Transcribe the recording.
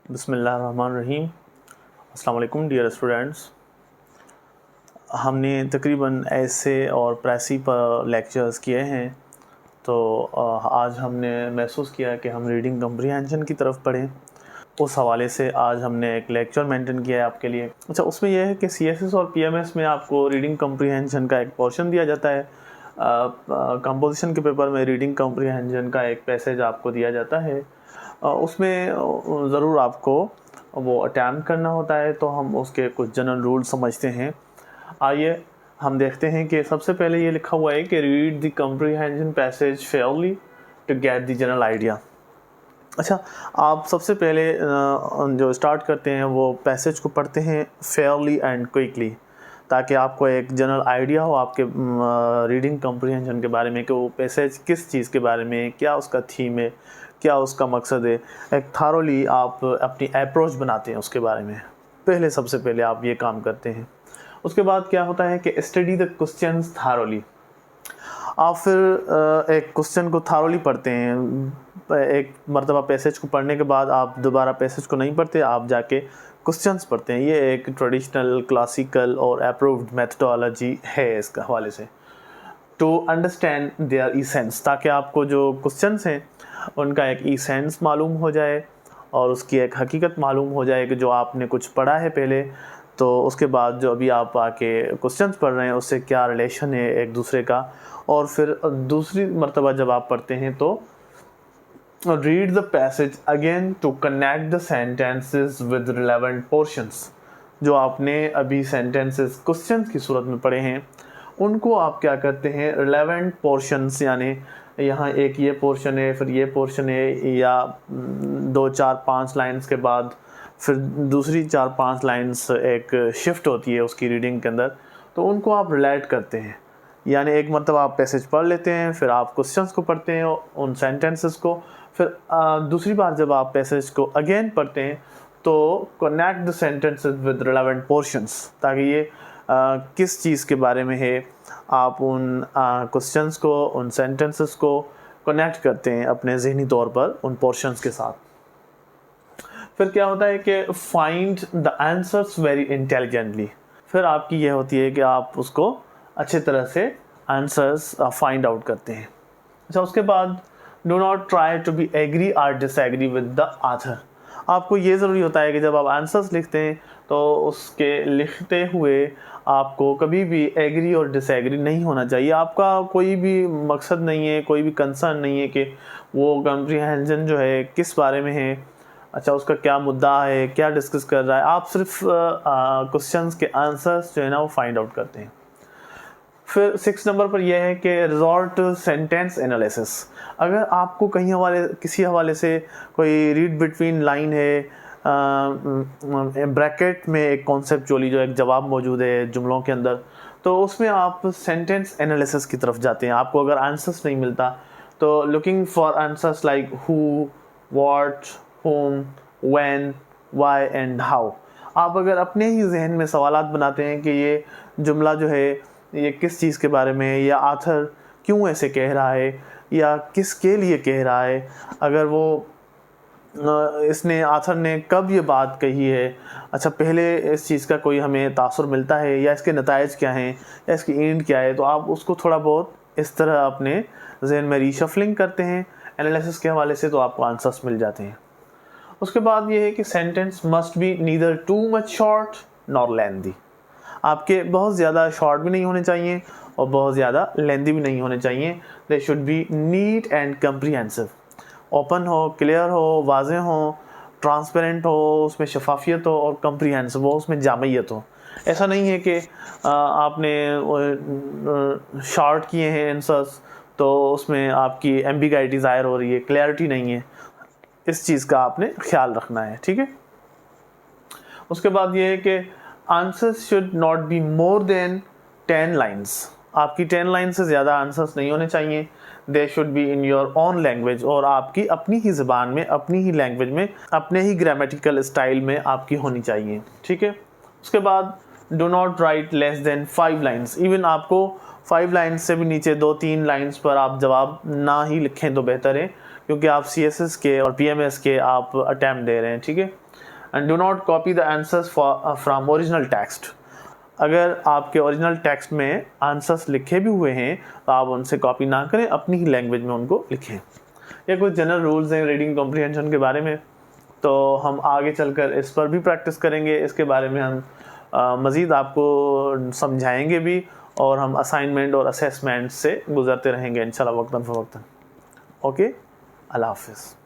बिस्मिल्लाहिर्रहमानिर्रहीम। अस्सलाम वालेकुम डियर स्टूडेंट्स। हमने तकरीबन ऐसे और प्रेसी पर लेक्चर्स किए हैं, तो आज हमने महसूस किया कि हम रीडिंग कम्प्रीहेंशन की तरफ पढ़ें। उस हवाले से आज हमने एक लेक्चर मेंटेन किया है आपके लिए। अच्छा, उसमें यह है कि सीएसएस और पीएमएस में आपको रीडिंग कम्प्रीहेंशन का एक पोर्शन दिया जाता है। कंपोजिशन के पेपर में रीडिंग कम्प्रीहेंशन का एक पैसेज आपको दिया जाता है। उसमें ज़रूर आपको वो अटैम्प्ट करना होता है, तो हम उसके कुछ जनरल रूल समझते हैं। आइए हम देखते हैं कि सबसे पहले ये लिखा हुआ है कि read the comprehension passage fairly to get the general idea. अच्छा, आप सबसे पहले जो स्टार्ट करते हैं वो पैसेज को पढ़ते हैं फेयरली एंड क्विकली, ताकि आपको एक जनरल आइडिया हो आपके रीडिंग कम्प्रीहेंशन के बारे में कि वो पैसेज किस चीज़ के बारे में, क्या उसका थीम है, क्या उसका मकसद है। एक थारोली आप अपनी अप्रोच बनाते हैं उसके बारे में। पहले सबसे पहले आप ये काम करते हैं। उसके बाद क्या होता है कि स्टडी द क्वेश्चंस थारोली। आप फिर एक क्वेश्चन को थारोली पढ़ते हैं। एक मरतबा पैसेज को पढ़ने के बाद आप दोबारा पैसेज को नहीं पढ़ते, आप जाके क्वेश्चंस पढ़ते हैं। ये एक ट्रेडिशनल, क्लासिकल और अप्रूव्ड मेथडोलॉजी है इसका हवाले से, टू अंडरस्टैंड देयर इसेंस, ताकि आपको जो क्वेश्चंस हैं उनका एक इसेंस मालूम हो जाए और उसकी एक हकीकत मालूम हो जाए कि जो आपने कुछ पढ़ा है पहले, तो उसके बाद जो अभी आप आके क्वेश्चंस पढ़ रहे हैं उससे क्या रिलेशन है एक दूसरे का। और फिर दूसरी मरतबा जब आप पढ़ते हैं तो read the passage again to connect the sentences with relevant portions. जो आपने अभी सेंटेंसेस क्वेश्चंस की सूरत में पढ़े हैं उनको आप क्या करते हैं, रिलेवेंट पोर्शंस, यानी यहाँ एक ये पोर्शन है, फिर ये पोर्शन है, या 2-4-5 लाइन्स के बाद फिर दूसरी 4-5 लाइन्स एक शिफ्ट होती है उसकी रीडिंग के अंदर, तो उनको आप रिलेट करते हैं। यानी एक मतलब आप पैसेज पढ़ लेते हैं, फिर आप क्वेश्चंस को पढ़ते हैं उन सेंटेंसेस को, फिर दूसरी बार जब आप पैसेज को अगेन पढ़ते हैं तो connect the sentences with relevant portions, ताकि ये किस चीज़ के बारे में है, आप उन क्वेश्चंस को, उन सेंटेंसेस को कनेक्ट करते हैं अपने ज़हनी तौर पर उन पोर्शंस के साथ। फिर क्या होता है कि find the answers very intelligently. फिर आपकी यह होती है कि आप उसको अच्छे तरह से आंसर्स फाइंड आउट करते हैं। अच्छा, उसके बाद do not try to be agree और डिसएग्री विद द आथर। आपको ये ज़रूरी होता है कि जब आप आंसर्स लिखते हैं तो उसके लिखते हुए आपको कभी भी एग्री और डिसएग्री नहीं होना चाहिए। आपका कोई भी मकसद नहीं है, कोई भी कंसर्न नहीं है कि वो कम्प्रीहेंशन जो है किस बारे में है, अच्छा उसका क्या मुद्दा है, क्या डिस्कस कर रहा है। आप सिर्फ क्वेश्चंस के आंसर्स जो है ना वो फाइंड आउट करते हैं। फिर 6 नंबर पर यह है कि रिजॉर्ट टू सेंटेंस एनालिसिस। अगर आपको किसी हवाले से कोई रीड बिटवीन लाइन है, ब्रैकेट में एक कॉन्सेप्चुअली जो एक जवाब मौजूद है जुमलों के अंदर, तो उसमें आप सेंटेंस एनालिसिस की तरफ जाते हैं। आपको अगर आंसर्स नहीं मिलता तो looking for answers like who, what, home, when, why and how. आप अगर अपने ही जहन में सवालात बनाते हैं कि ये जुमला जो है ये किस चीज़ के बारे में है, या आथर क्यों ऐसे कह रहा है, या किसके लिए कह रहा है, अगर वो इसने आथर ने कब ये बात कही है, अच्छा पहले इस चीज़ का कोई हमें तासुर मिलता है, या इसके नताइज क्या हैं, या इसकी एंड क्या है, तो आप उसको थोड़ा बहुत इस तरह अपने जहन में रीशफलिंग करते हैं एनालिसिस के हवाले से, तो आपको आंसर्स मिल जाते हैं। उसके बाद ये है कि sentence must be neither too much short nor lengthy. आपके बहुत ज़्यादा शॉर्ट भी नहीं होने चाहिए और बहुत ज़्यादा लेंदी भी नहीं होने चाहिए। They should be neat and comprehensive. Open हो, क्लियर हो, वाज़े हो, ट्रांसपेरेंट हो, उसमें शफाफियत हो, और कम्प्रीहेंसिव हो, उसमें जामियत हो। ऐसा नहीं है कि आपने शॉर्ट किए हैं आंसर्स तो उसमें आपकी एम्बिग्विटी ज़ाहिर हो रही है, क्लैरिटी नहीं है। इस चीज़ का आपने ख्याल रखना है, ठीक है। उसके बाद ये है कि answers should not be more than 10 lines. आपकी 10 लाइन से ज़्यादा आंसर्स नहीं होने चाहिए। They should be in your own language, और आपकी अपनी ही ज़बान में, अपनी ही लैंग्वेज में, अपने ही ग्रामेटिकल स्टाइल में आपकी होनी चाहिए, ठीक है। उसके बाद do not right less than 5 lines. Even आपको 5 लाइन्स से भी नीचे 2-3 लाइन्स पर आप जवाब ना ही लिखें तो बेहतर है, क्योंकि आप CSS के और PMS के आप अटैम्प्ट दे रहे हैं, ठीक है। And do not copy the answers from original text. अगर आपके ओरिजिनल टेक्स्ट में आंसर्स लिखे भी हुए हैं तो आप उनसे कॉपी ना करें, अपनी ही लैंग्वेज में उनको लिखें। ये कुछ जनरल रूल्स हैं रीडिंग कॉम्प्रिहेंशन के बारे में, तो हम आगे चलकर इस पर भी प्रैक्टिस करेंगे। इसके बारे में हम मज़ीद आपको समझाएंगे भी, और हम असाइनमेंट और असेसमेंट से गुजरते रहेंगे इंशाल्लाह वक्तन फ़वक्तन। ओके, अल्लाह हाफ़िज़।